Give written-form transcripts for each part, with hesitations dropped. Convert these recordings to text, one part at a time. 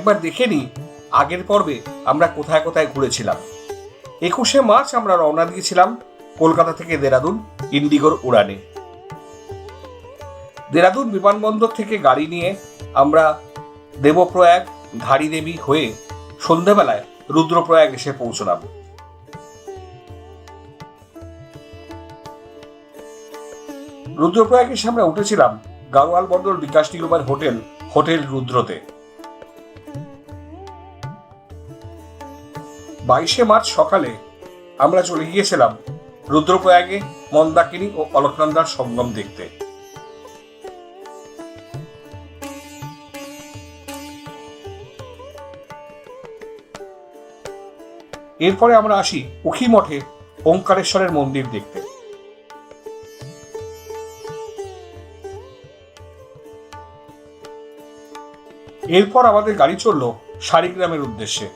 একবার দেখে নিই আগের পর্বে আমরা কোথায় কোথায় ঘুরেছিলাম। 21শে মার্চ আমরা রওনা দিয়েছিলাম কলকাতা থেকে দেরাদুন ইন্ডিগোর উড়ানে। দেরাদুন বিমানবন্দর থেকে গাড়ি নিয়ে আমরা দেবপ্রয়াগ ধারী দেবী হয়ে সন্ধ্যাবেলায় রুদ্রপ্রয়াগ এসে পৌঁছলাম। রুদ্রপ্রয়াগ এসে আমরা উঠেছিলাম গাড়োয়াল বন্দর বিকাশ নিগমের হোটেল রুদ্রতে। 22শে মার্চ সকালে আমরা চলে গিয়েছিলাম রুদ্রপ্রয়াগে মন্দাকিনী ও অলকনন্দার সঙ্গম দেখতে। এরপরে আমরা আসি উখি মঠে ওঙ্কারেশ্বরের মন্দির দেখতে। এরপর আমাদের গাড়ি চলল শাড়িগ্রামের উদ্দেশ্যে।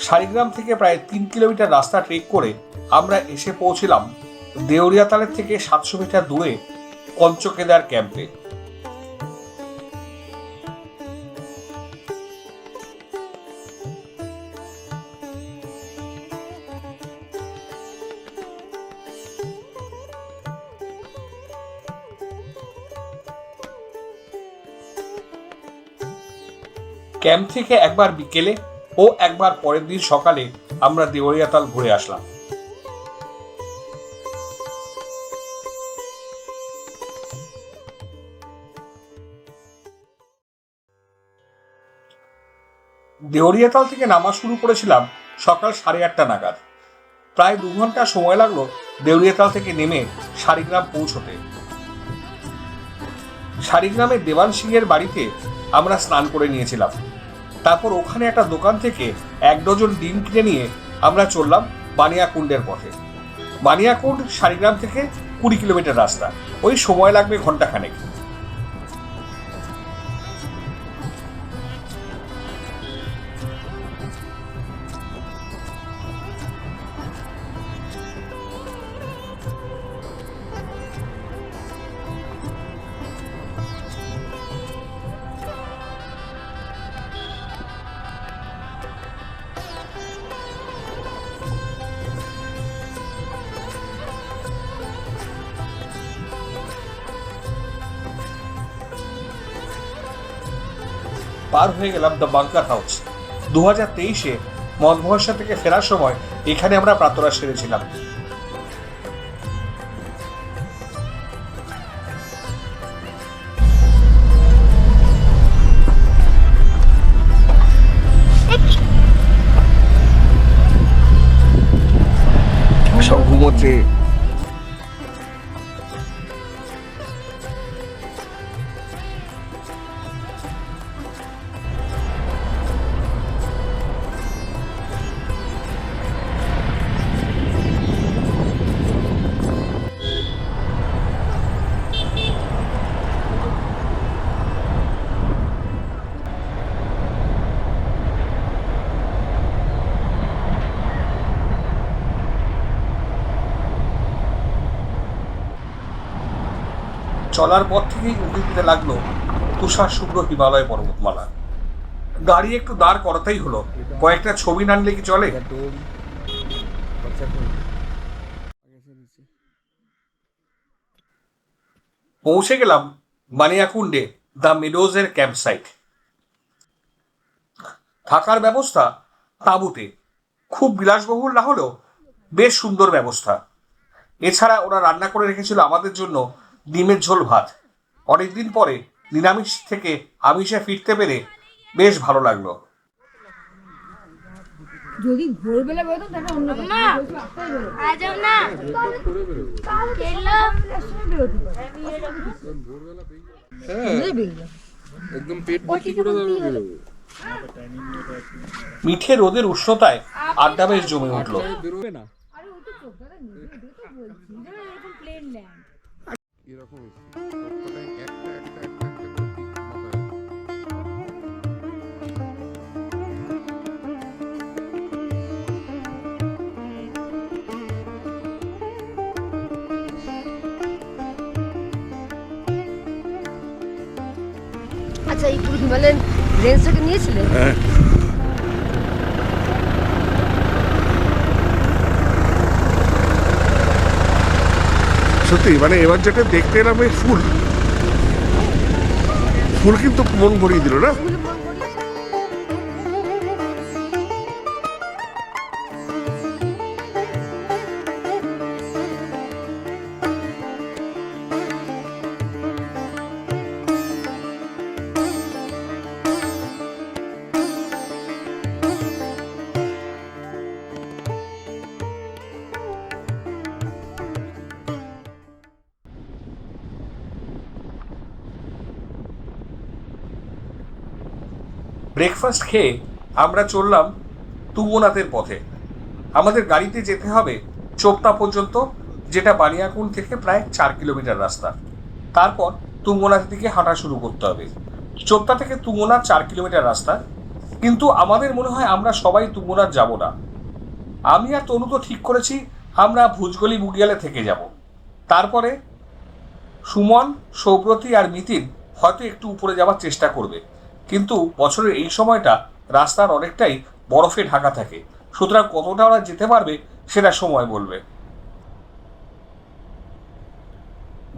শাড়িগ্রাম থেকে প্রায় 3 কিলোমিটার রাস্তা ট্রেক করে আমরা এসে পৌঁছলাম দেউরিয়াতালের থেকে 700 মিটার দূরে পঞ্চকেদার ক্যাম্পে। ক্যাম্প থেকে একবার বিকেলে ও একবার পরের দিন সকালে আমরা দেউরিয়াতাল ঘুরে আসলাম। দেউরিয়াতাল থেকে নামা শুরু করেছিলাম সকাল 8:30 নাগাদ। প্রায় 2 ঘন্টা সময় লাগলো দেউরিয়াতাল থেকে নেমে শাড়িগ্রাম পৌঁছতে। শাড়িগ্রামের দেওয়ান সিং এর বাড়িতে আমরা স্নান করে নিয়েছিলাম। তারপর ওখানে একটা দোকান থেকে 1 ডজন ডিম কিনে নিয়ে আমরা চললাম বানিয়াকুণ্ডের পথে। বানিয়াকুণ্ড শাড়িগ্রাম থেকে 20 কিলোমিটার রাস্তা, ওই সময় লাগবে ঘন্টাখানেক। পার হয়ে গেলাম দ্য বাংকার হাউস। 2023-এ মদভয়সা থেকে ফেরার সময় এখানে আমরা প্রাতরাশ সেরেছিলাম। সব ঘুমোচ্ছে। চলার পর থেকেই উঁকি দিতে লাগলো তুষার শুভ্র হিমালয় পর্বতমালা। গাড়ি একটু দাঁড় করাতেই হলো, কয়েকটা ছবি না নিলে কি চলে? পৌঁছে গেলাম বানিয়াকুণ্ডে দ্য মেডোজের ক্যাম্প সাইট। থাকার ব্যবস্থা তাঁবুতে, খুব বিলাসবহুল না হলেও বেশ সুন্দর ব্যবস্থা। এছাড়া ওরা রান্না করে রেখেছিল আমাদের জন্য ডিমের ঝোল ভাত। অনেকদিন পরে নিরামিষ থেকে আমিষে ফিরতে পেরে বেশ ভালো লাগলো। যদি ভোরবেলা বেরোতো তাহলে অন্য কথা। মিঠে রোদের উষ্ণতায় আড্ডা বেশ জমে উঠল। আচ্ছা, এই পুরো হিমালয়ান রেঞ্জটাকে নিয়েছিলেন? হ্যাঁ। সত্যি মানে এবার যেটা দেখতে এলাম এই ফুল ফুল কিন্তু মন ভরিয়ে দিল না। এগুলো মন করিয়েছে। ব্রেকফাস্ট খেয়ে আমরা চললাম তুঙ্গনাথের পথে। আমাদের গাড়িতে যেতে হবে চোপতা পর্যন্ত, যেটা বানিয়াকুল থেকে প্রায় 4 কিলোমিটার রাস্তা। তারপর তুঙ্গনাথের দিকে হাঁটা শুরু করতে হবে। চোপতা থেকে তুঙ্গনাথ 4 কিলোমিটার রাস্তা, কিন্তু আমাদের মনে হয় আমরা সবাই তুঙ্গনাথ যাব না। আমি আর তনু তো ঠিক করেছি আমরা ভুজগলি বুগিয়ালে থেকে যাব। তারপরে সুমন, সৌব্রতী আর মিতিন হয়তো একটু উপরে যাওয়ার চেষ্টা করবে, কিন্তু বছরের এই সময়টা রাস্তার অনেকটাই বরফে ঢাকা থাকে, সুতরাং কতটা ওরা যেতে পারবে সেটা সময় বলবে।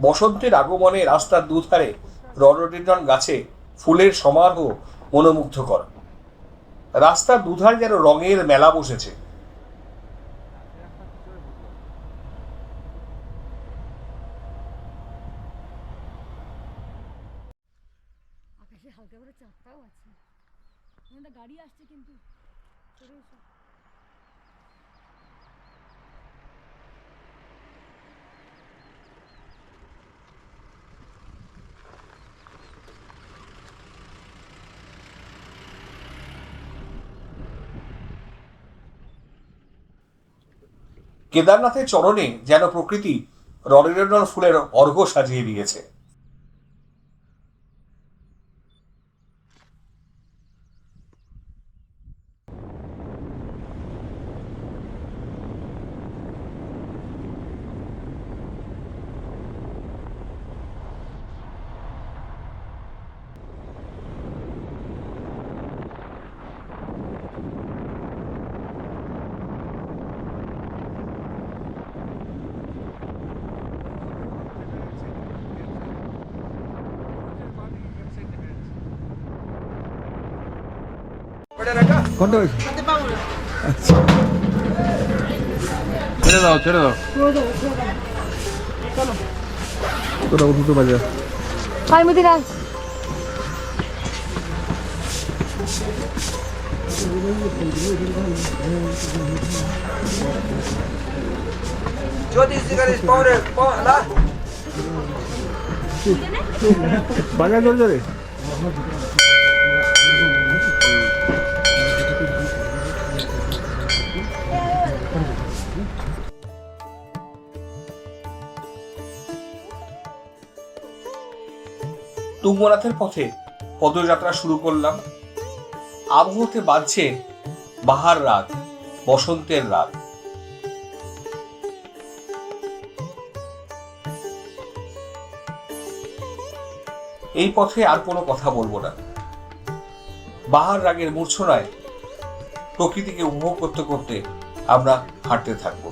বসন্তের আগমনে রাস্তার দুধারে রডোডেন্ড্রন গাছে ফুলের সমারোহ মনোমুগ্ধকর। রাস্তার দুধারে যেন রঙের মেলা বসেছে। আকাশে হালকা করে চাঁদটাও আছে। একটা গাড়ি আসছে কিন্তু চলে এসো। কেদারনাথের চরণে যেন প্রকৃতি রডোডেন্ড্রন ফুলের অর্ঘ্য সাজিয়ে দিয়েছে। কোনটা হয়েছে? ছেড়ে দাও ছেড়ে দাও। তোরা দুটো বাজে। হাই মিতিন, আয়। বাজার জোরে জোরে। তুঙ্গনাথের পথে পদযাত্রা শুরু করলাম। আবহাওয়াতে বাজছে বাহার রাত, বসন্তের রাত। এই পথে আর কোনো কথা বলবো না। বাহার রাগের মূর্ছনায় প্রকৃতিকে উপভোগ করতে করতে আমরা হাঁটতে থাকবো।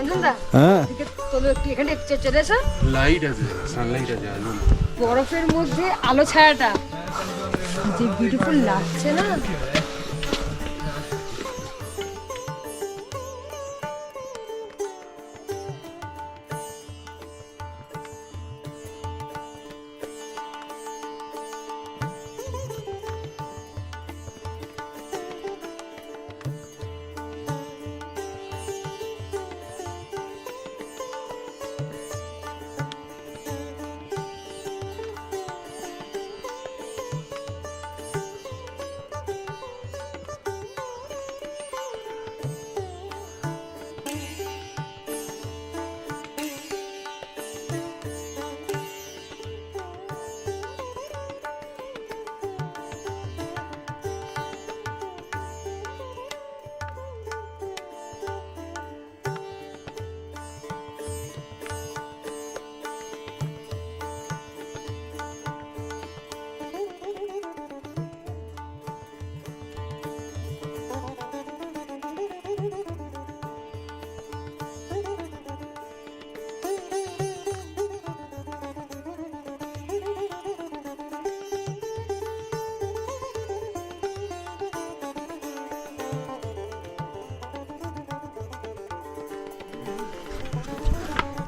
রঞ্জনদা হ্যাঁ এদিকে তোলো একটু এখানে চলে এসো। লাইট আছে, সানলাইট আছে, আলো না। বরফের মধ্যে আলো ছায়াটা যে বিউটিফুল লাগছে না।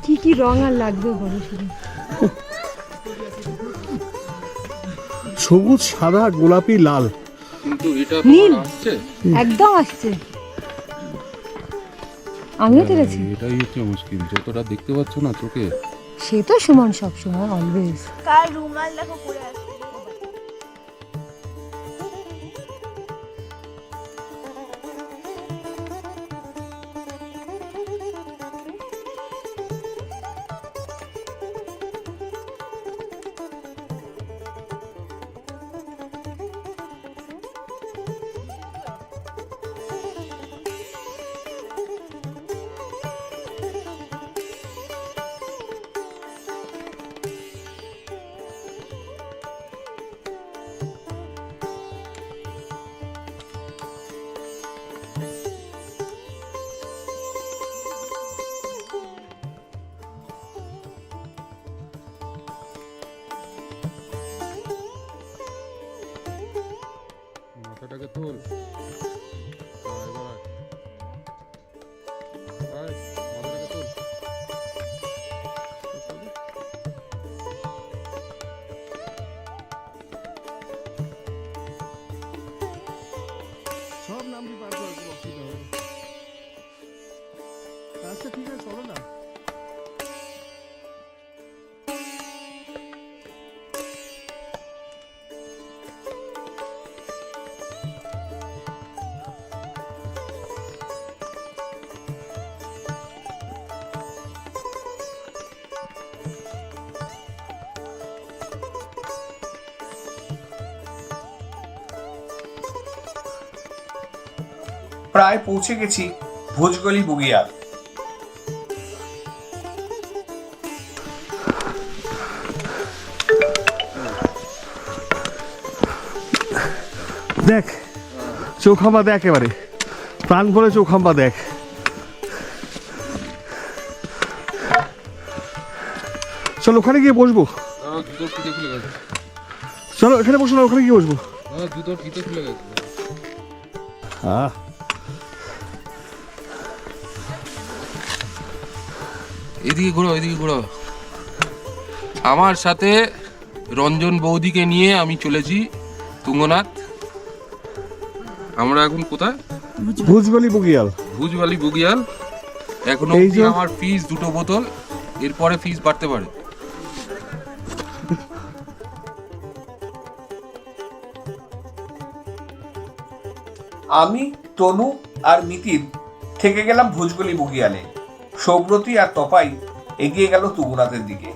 কি কি রং আর লাগবে বলো শুধু। সবুজ সাদা গোলাপি লাল। কিন্তু এটা নীল। তোমার আসছে, একদম আসছে, আমিও তো গেছি। এটাই হচ্ছে মুশকিল, যতটা দেখতে পাচ্ছ না চোখে। সে তো সুমন সবসময় অলওয়েজ। কার রুমাল দেখো পরে আছে। মাথাটাকে তোল। এবার আয়। আয়, মাথাটাকে তোল। সব নামটি পার করে দেবো, অসুবিধা হবে না। আচ্ছা ঠিক আছে, চলো না। প্রায় পৌঁছে গেছি ভুজগলি বুগিয়াল। দেখ চৌখাম্বা দেখ, এবারে প্রাণ করে চৌখাম্বা দেখ। চলো ওখানে গিয়ে বসবো, জুতোর ফিতে খুলে গেছে। চলো এখানে বসো না, ওখানে গিয়ে বসবো। জুতোর ফিতে খুলে গেছে। হ্যাঁ এদিকে ঘোরো, এদিকে ঘোরো। আমার সাথে রঞ্জন বৌদিকে নিয়ে আমি চলেছি তুঙ্গনাথ। আমরা এখন কোথায়? ভুজগলি বুগিয়াল। ভুজবালি বুগিয়াল। এখনো এই অবধি যে- আমার ফিস 2টো বোতল, এরপরে ফিস বাড়তে পারে। আমি, তনু আর মিতিন থেকে গেলাম ভুজগলি বুগিয়ালে। সৌব্রতী আর তপাই এগিয়ে গেল তুগুনাথের দিকে।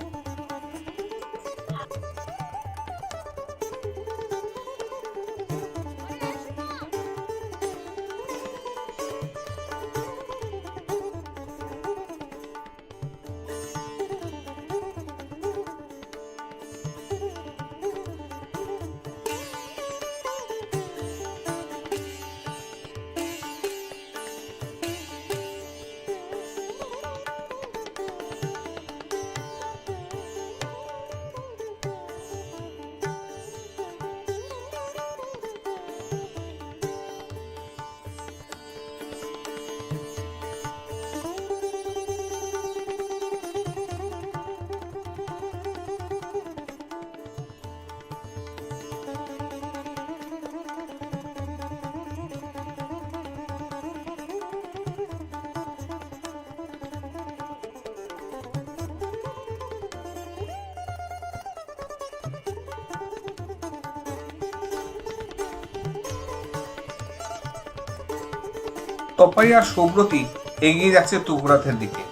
তপাই আর সৌব্রতী এগিয়ে যাচ্ছে তুঙ্গনাথের দিকে।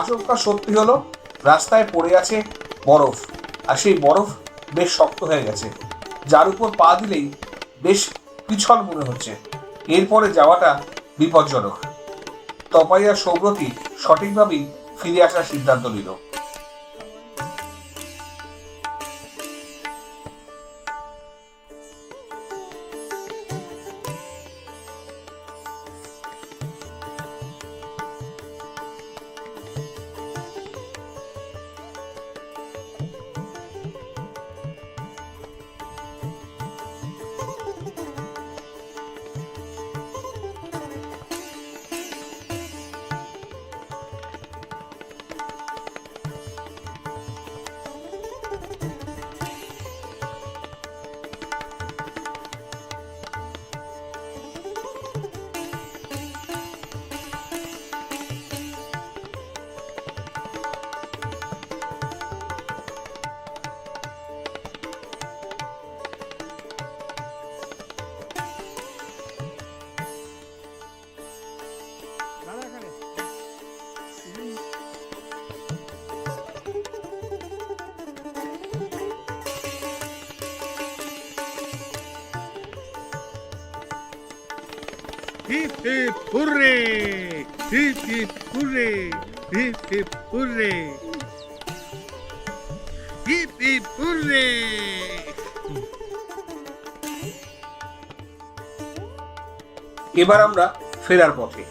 আশঙ্কা সত্যি হলো, রাস্তায় পড়ে আছে বরফ, আর সেই বরফ বেশ শক্ত হয়ে গেছে, যার উপর পা দিলেই বেশ পিছল মনে হচ্ছে। এরপরে যাওয়াটা বিপজ্জনক। তপাই আর সৌব্রতী সঠিকভাবেই ফিরে আসার সিদ্ধান্ত নিল। Hip hip hooray, hip hip hooray, hip hip hooray, hip hip hooray. এবার আমরা ফেরার পথে।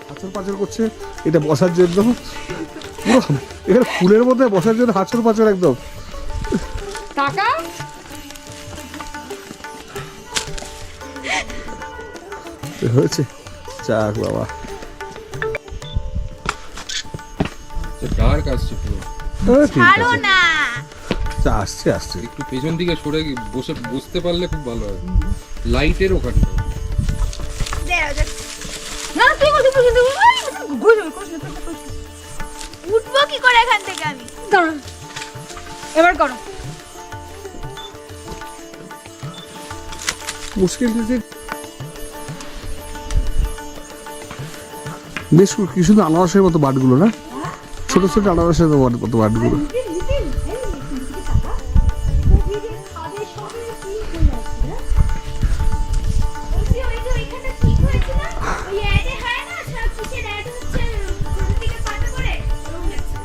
হাঁচর পাঁচর করছে, এটা বসার জন্য পুরো এখানে ফুলের মধ্যে বসার জন্য হাঁচর পাঁচর একদম। টাকা হয়েছে, যাক বাবা। ডার্ক আসছে পুরো। ঠিক ছাড়ো আছে, না। আসছে আসছে। একটু পেছন দিকে সরে বসতে পারলে খুব ভালো হয়, লাইটের ওখানটা। না তুই বলতে পছন্দ উঠবো কি করে এখান থেকে আমি? দাঁড়া, এবার করো। মুশকিল যে বেশ কি সুন্দর আনারসের মতো বাটগুলো না, ছোট ছোট আনারসের মতো বাটগুলো। বলছি, ওই যে ওইখানটা ঠিক হয়েছে না? ওই ad এ হয় না, সব কিসের ad হচ্ছে, ছোট থেকে পাতা করে, ওরকম লাগছে।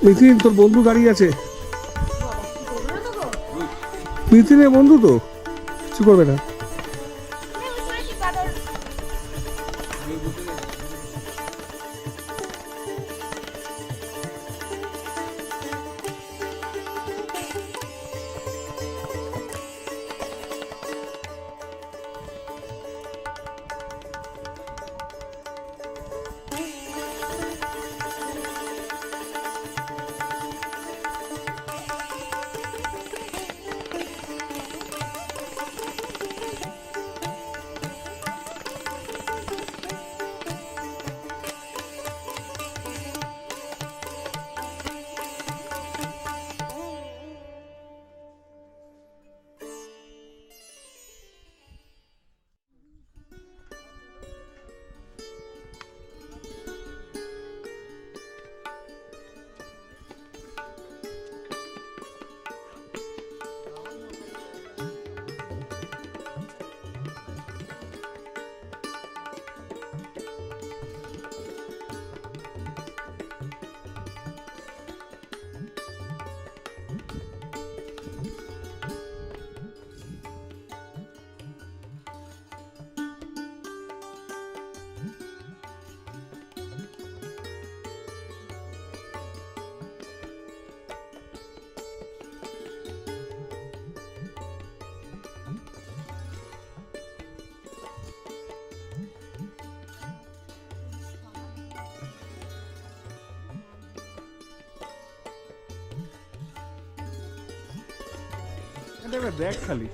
মিথিন, তোর বন্ধু দাঁড়িয়ে আছে। মিথিনের বন্ধু তো কিছু করবে না। এইখানটা একবার দেখ খালি,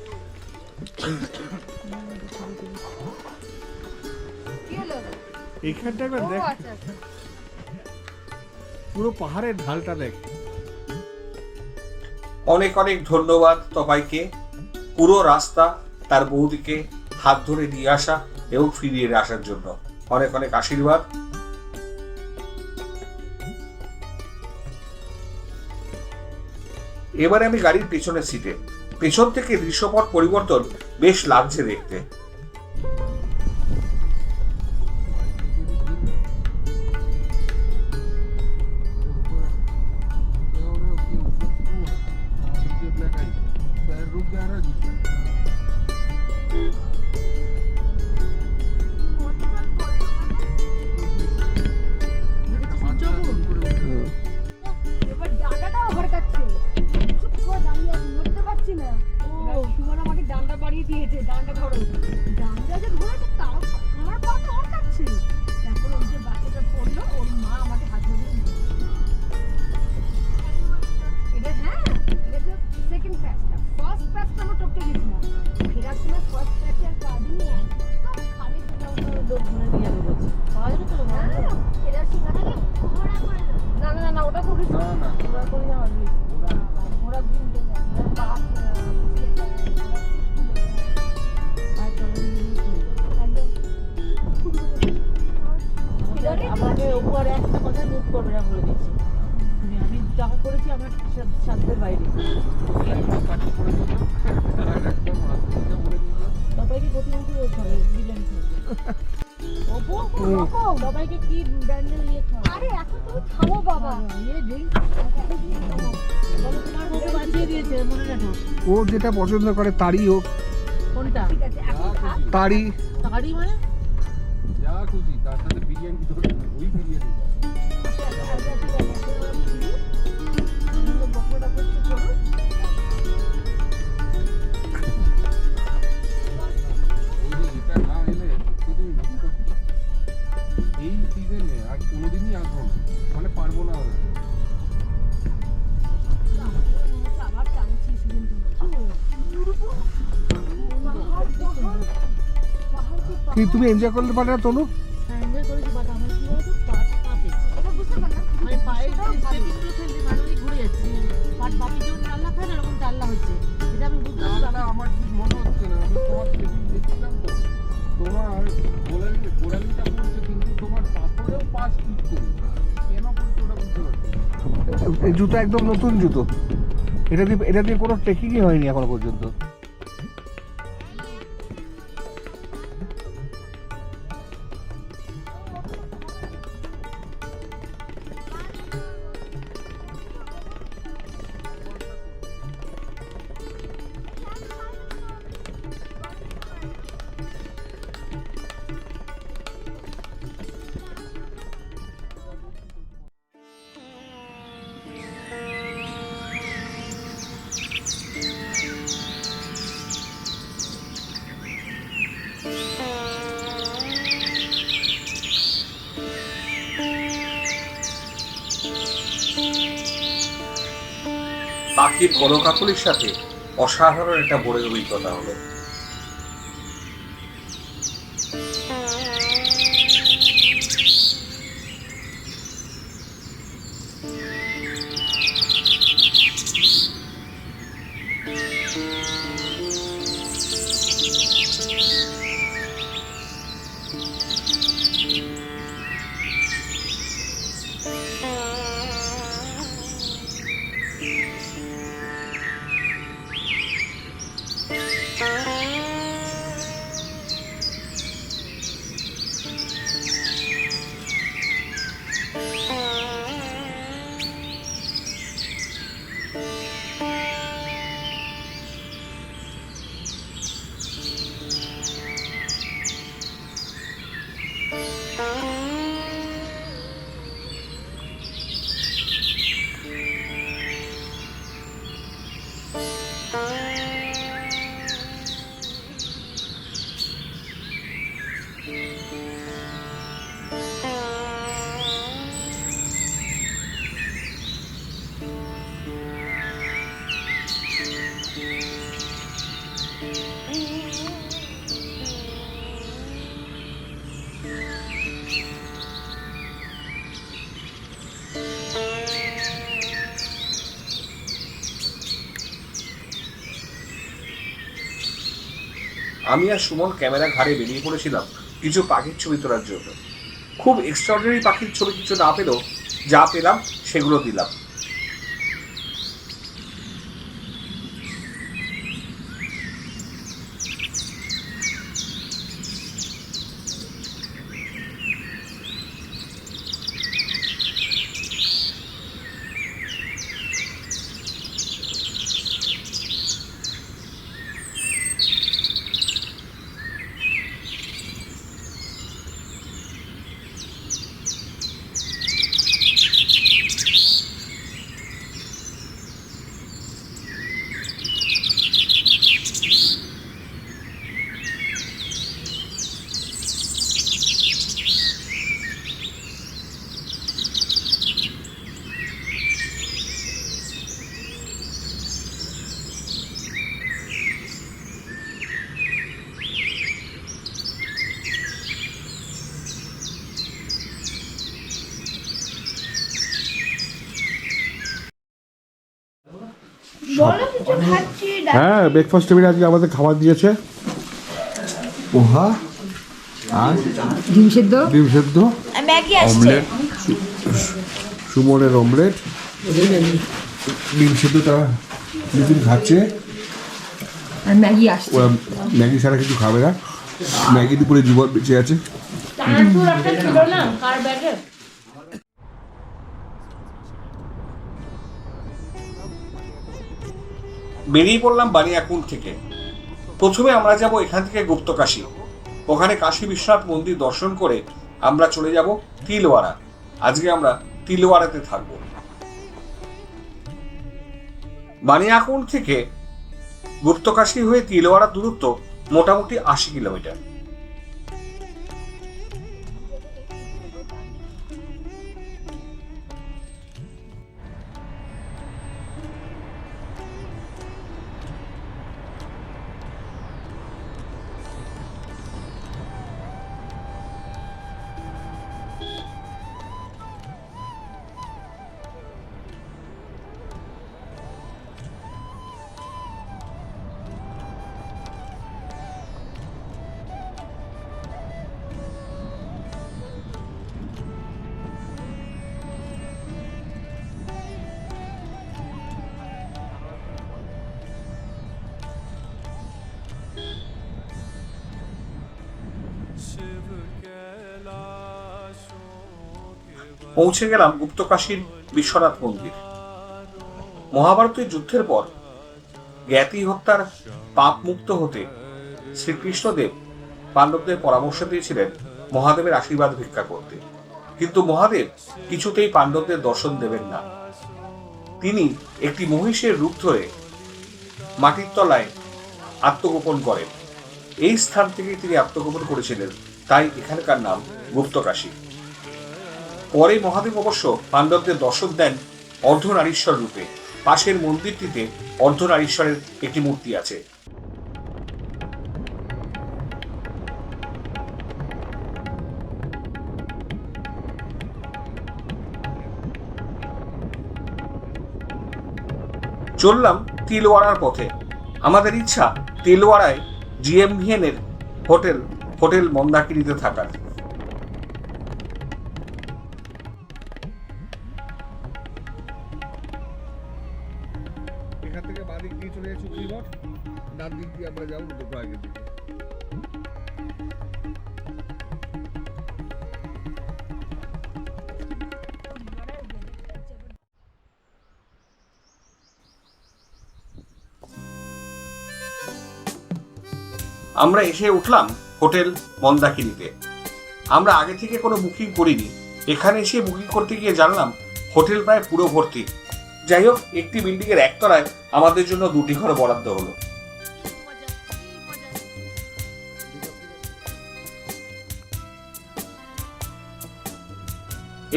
কি হলো? এইখানটা একবার ও দেখ, আচ্ছা আচ্ছা। পুরো পাহাড়ের ঢালটা দেখ। অনেক অনেক ধন্যবাদ তপাইকে পুরো রাস্তা তার বৌদিকে হাত ধরে নিয়ে আসা এবং ফিরিয়ে আসার জন্য। অনেক অনেক আশীর্বাদ। এবারে আমি গাড়ির পেছনের সিটে। পেছন থেকে দৃশ্যপট পরিবর্তন বেশ লাগছে দেখতে। এবার ডান্ডাটাও ভরকাচ্ছে। চুপ করে দাঁড়িয়ে আছি, নড়তে পারছি না। এবার সুমন আমাকে ডান্ডা বাড়িয়ে দিয়েছে, ডান্ডা ধরো। ডান্ডা যে ধরেছে তাও আমার পা ভরকাচ্ছে। তারপর ওই যে বাচ্চাটা পড়লো, ওর মা আমাকে হাত ধরে নিয়ে গেছে। এটা হ্যাঁ, এটা তো সেকেন্ড প্যাচটা। ফার্স্ট প্যাচটা আমরা টপকে গেছিলাম। ফেরার সময় ফার্স্ট প্যাচে আর পা দিয়ে একদম খালি লোক ঘুরে দিয়ে যাবে বলছে। পাওয়া যাবে তো? হ্যাঁ, ফেরার সময় ঘোরা করে না। না না না, ওটা করিস না। ঘোরা করে যাওয়ার নেই। ঘোরা ঘুরতে যায়, ঘোরা পা পিছিয়ে যায়, ঘোরা সিট খুলে যায়। আর চলো একদম আমাকে উপরে একটা কথা নোট করবে না বলে দিচ্ছি। আমি যা করেছি আমার সাধ্যের বাইরে। সবাইকে প্রতিমন্ত্রী খাবে, বিরিয়ানি খাবে। সবাইকে কি ব্র্যান্ডের ইয়ে খাবে? আরে এখন তুমি থামো বাবা। ইয়ে ড্রিঙ্ক বলো, তোমার বউকে বাঁচিয়ে দিয়েছে মনে রাখো। ও যেটা পছন্দ করে তারই হোক, কোনটা? ঠিক আছে, এখন থাক। তারই। তাড়ি মানে যা খুশি তার সাথে বিরিয়ানি ধরে ওই বিরিয়ানি এটা না এলে সত্যি তুমি মিস করছো। এই সিজনে আর কোনোদিনই আসবো না, মানে পারবো না। আবার টানছিস কিন্তু। কি তুমি এনজয় করতে পারলে না তনু? হ্যাঁ এনজয় করেছি, বাট আমার কি বলতো পাটা কাঁপে। এটা বুঝতে পারলাম। মানে পায়ের স্টেপিংগুলো ফেললে মানবই ঘুরে যাচ্ছে। বাট বাকি যেমন টাল্লা খায় না এরকম টাল্লা হচ্ছে। এটা আমি বুঝতে তাহলে পারলাম। আমার ঠিক মনে হচ্ছে না। আমি তোমার সেদিন দেখছিলাম তো, তোমার গোড়ালিটা পড়ছে কিন্তু তোমার পাথরেও পাশ ঠিক করি কেন করছে ওটা বুঝতে পারছি না। এই জুতো একদম নতুন জুতো, এটা দিয়ে কোনো ট্রেকিংই হয়নি এখনো পর্যন্ত। পাখির কলকাকলির সাথে অসাধারণ একটা বোরের অভিজ্ঞতা হলো। Thank you. আমি আর সুমন ক্যামেরা ঘাড়ে বেরিয়ে পড়েছিলাম কিছু পাখির ছবি তোলার জন্য। খুব এক্সট্রাঅর্ডিনারি পাখির ছবি কিছু না পেলেও যা পেলাম সেগুলো দিলাম। বলো কিছু খাচ্ছি হ্যাঁ, ব্রেকফাস্ট টেবিলে আজকে আমাদের খাবার দিয়েছে পোহা আর ডিম সেদ্ধ, ডিম সেদ্ধ, ম্যাগি আসছে অমলেট, সুমনের অমলেট, ডিম সেদ্ধটা নিতিন খাচ্ছে। আর ম্যাগি আসছে। ওরা ম্যাগি ছাড়া কিছু খাবে না, ম্যাগির উপরে জীবন বেঁচে আছে। চানাচুর একটা ছিল না কার ব্যাগে? বেরিয়ে পড়লাম বানিয়াকুণ্ড থেকে। প্রথমে আমরা যাব এখান থেকে গুপ্তকাশী। ওখানে কাশী বিশ্বনাথ মন্দির দর্শন করে আমরা চলে যাব তিলওয়ারা। আজকে আমরা তিলওয়ারাতে থাকব। বানিয়াকুণ্ড থেকে গুপ্তকাশী হয়ে তিলওয়ারার দূরত্ব মোটামুটি 80 কিলোমিটার। পৌঁছে গেলাম গুপ্তকাশীর বিশ্বনাথ মন্দির। মহাভারতের যুদ্ধের পর জ্ঞাতি হত্যার পাপ মুক্ত হতে শ্রীকৃষ্ণদেব পাণ্ডবদের পরামর্শ দিয়েছিলেন মহাদেবের আশীর্বাদ ভিক্ষা করতে, কিন্তু মহাদেব কিছুতেই পাণ্ডবদের দর্শন দেবেন না। তিনি একটি মহিষের রূপ ধরে মাটির তলায় আত্মগোপন করেন। এই স্থান থেকেই তিনি আত্মগোপন করেছিলেন, তাই এখানকার নাম গুপ্তকাশী। পরে মহাদেব অবশ্য পাণ্ডবদের দর্শন দেন অর্ধনারীশ্বর রূপে। পাশের মন্দিরটিতে অর্ধনারীশ্বরের একটি মূর্তি আছে। চললাম তিলওয়ারার পথে। আমাদের ইচ্ছা তিলওয়ারায় GMVN এর হোটেল মন্দাকিনীতে থাকার। এখান থেকে বাদিক দিয়ে চলে যাচ্ছি উখিমঠ, ডান দিক দিয়ে আমরা যাবো রুদ্রপ্রয়াগের দিকে। আমরা এসে উঠলাম হোটেল মন্দাকিনীতে। আমরা আগে থেকে কোনো বুকিং করিনি। এখানে এসে বুকিং করতে গিয়ে জানলাম হোটেল প্রায় পুরো ভর্তি। যাই হোক, একটি বিল্ডিং এর একতলায় আমাদের জন্য 2টি ঘর বরাদ্দ হলো।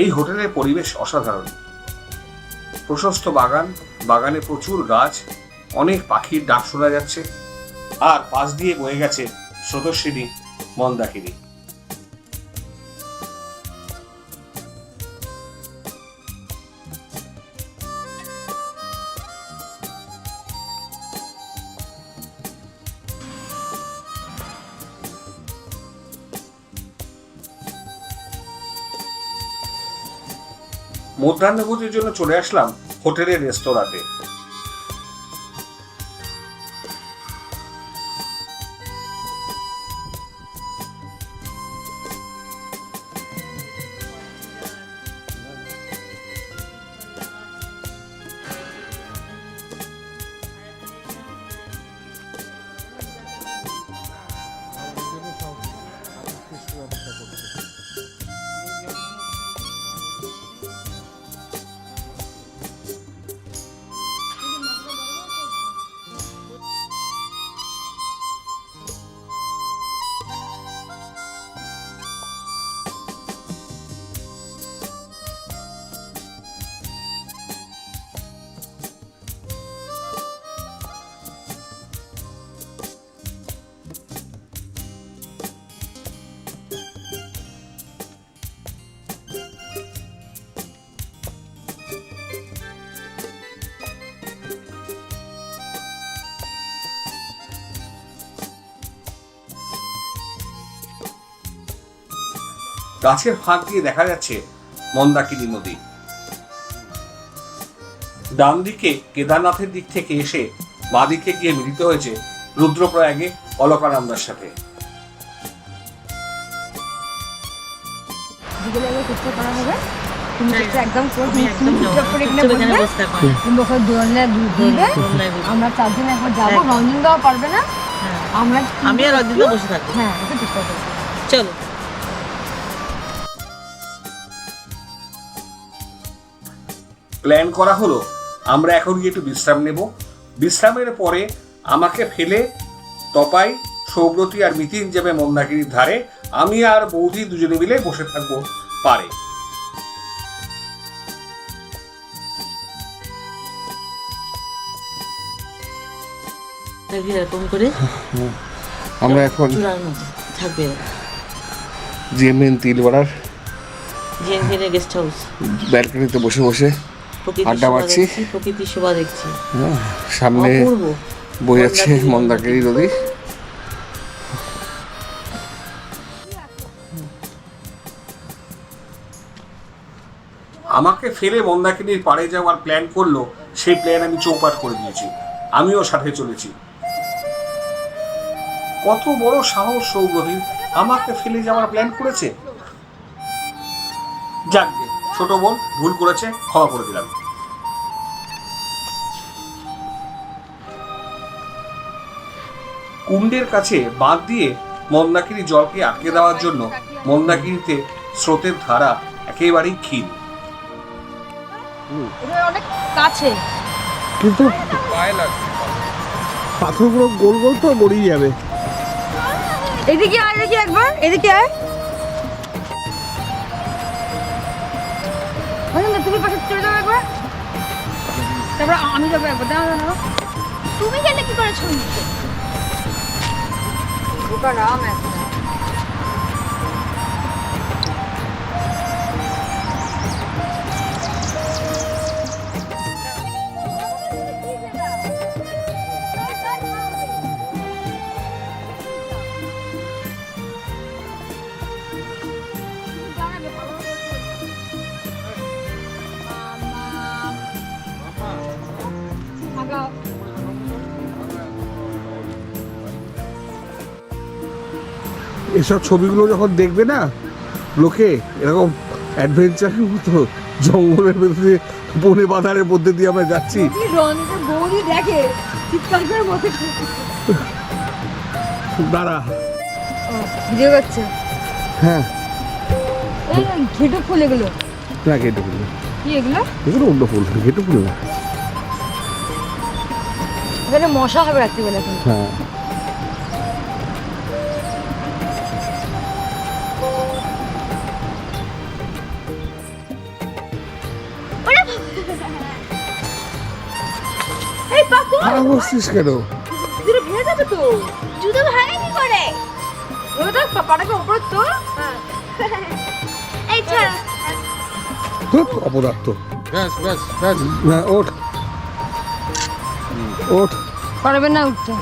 এই হোটেলের পরিবেশ অসাধারণ। প্রশস্ত বাগান, বাগানে প্রচুর গাছ, অনেক পাখির ডাক শোনা যাচ্ছে, আর পাশ দিয়ে বয়ে গেছে স্রোতস্বিনী মন্দাকিনী। মধ্যাহ্নভোজের জন্য চলে আসলাম হোটেলের রেস্তোরাঁতে। গাছের ফাঁক দিয়ে দেখা যাচ্ছে মন্দাকিনী নদী। ডান দিকে কেদারনাথের দিক থেকে এসে বাঁদিকে গিয়ে মিলিত হয়েছে রুদ্রপ্রয়াগে অলকানন্দার সাথে। বিকেলে আগে পিকচার করা হবে। তুমি পিকচার একদম তুমি একদম চুপচাপ করে এখানে চুপচাপ এখানে বসবে। বসতে পারো। তুমি ওখানে দোলনায় দুধ দিবে। আমরা চারজন একবার যাবো। রঞ্জন দেওয়া পারবে না। হ্যাঁ। আমরা আমি আর অজিত বসে থাকবো। হ্যাঁ একটু চেষ্টা করবো। চলো। প্ল্যান করা হলো আমরা এখন গিয়ে একটু বিশ্রাম নেব। বিশ্রামের পরে আমাকে ফেলে তপাই, সৌব্রতী আর মিতিন যাবে মন্দাকিনীর ধারে। আমি আর বৌদি দুজনে মিলে বসে থাকবো পারে। দেখবি এরকম করে আমরা এখন চূড়ার মতো থাকবে। জিএমএন তিলওয়াড়ার জিএনপির গেস্ট হাউস, ব্যালকনিতে বসে বসে প্রকৃতির আড্ডা শোভা মারছি। দেখছি, প্রকৃতির শোভা দেখছি। সামনে অপূর্ব বয়ে যাচ্ছে মন্দাকিনী নদী। আমাকে ফেলে মন্দাকিনীর পাড়ে যাওয়ার প্ল্যান করলো, সেই প্ল্যান আমি চৌপাট করে দিয়েছি। আমিও সাথে চলেছি। কত বড় সাহস সৌব্রতীর, আমাকে ফেলে যাওয়ার প্ল্যান করেছে। যাক গে, ছোট বোন ভুল করেছে, ক্ষমা করে দিলাম। কুণ্ডের কাছে বাঁধ দিয়ে মন্দাকিনী জলকে আটকে দেওয়ার জন্য মন্দাকিনীতে স্রোতের ধারা একেবারেই ক্ষীণ। এটা অনেক কাছে। কিন্তু পায়ে লাগছে। পাথরগুলো গোল গোল তো গড়িয়ে যাবে। এদিকে আয়, এদিকে একবার, এদিকে আয়। রঞ্জন তুমি পাশে চলে যাও একবার। তারপর আমি যাবো একবার। দাঁড়াও দাঁড়াও। তুমি গেলে কি করে ছবি? ওটা রাম একটা। এসব ছবিগুলো যখন দেখবে না লোকে, এরকম অ্যাডভেঞ্চারের মতো জঙ্গলের ভেতরে বনে বাঁধারের মধ্যে দিয়ে আমরা যাচ্ছি। রঞ্জন বৌদি দেখে চিৎকার করে বসে দাঁড়া, ভিডিও করছে। হ্যাঁ এই ঘেটু ফুল এগুলো না, ঘেটে ফুল কি এগুলো? এগুলো অন্য ফুল, ঘেটে ফুল না। এখানে মশা হবে রাত্রিবেলা কিন্তু। হ্যাঁ এই পাকু, আর বসছিস কেন? ধীরে ভেঙে যাবে তো। জুতো ভাঙে কি করে? ওটা পাটাকে উপরে তো। এই ছাড়। ধুর, অপদার্থ। ব্যাস ব্যাস ব্যাস। না, ওঠ ওঠ পারবে না উঠতে।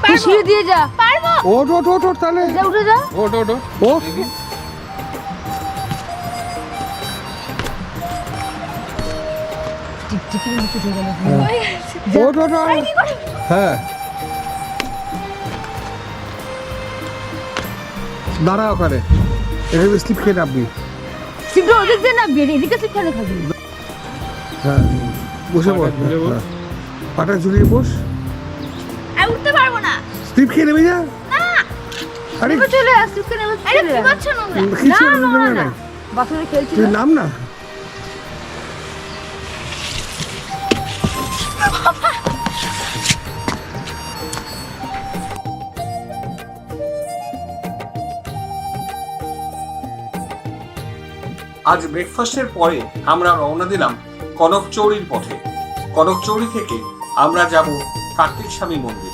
তুই সিঁড়ি দিয়ে যা। পারবো। ওঠ ওঠ ওঠ ওঠ, তাহলে যা উঠে যা। ওটো ওটো। ওঠ। টিকিট নিচে ঢুকে গেল ওঠ, ওঠ, ওঠ। হ্যাঁ দাঁড়া ওখানে, এখানে স্লিপ খেয়ে নামবি। সিটটা ওদিক দিয়ে না বেরিয়ে এদিকে সিট কেন খাবি হ্যাঁ বসে পড়, হ্যাঁ। পাটা ঝুলিয়ে বস, আমি উঠতে পারবো না। স্লিপ খেয়ে নেমে যা। আরে চলে আস সিট কেন আরে কি করছো নোংরা? কিছু নেমে না, বাথরুমে খেলছি তুই নাম না। আজ ব্রেকফাস্টের পরে আমরা রওনা দিলাম কনকচৌরির পথে। কনকচৌরি থেকে আমরা যাব কার্তিক স্বামী মন্দির।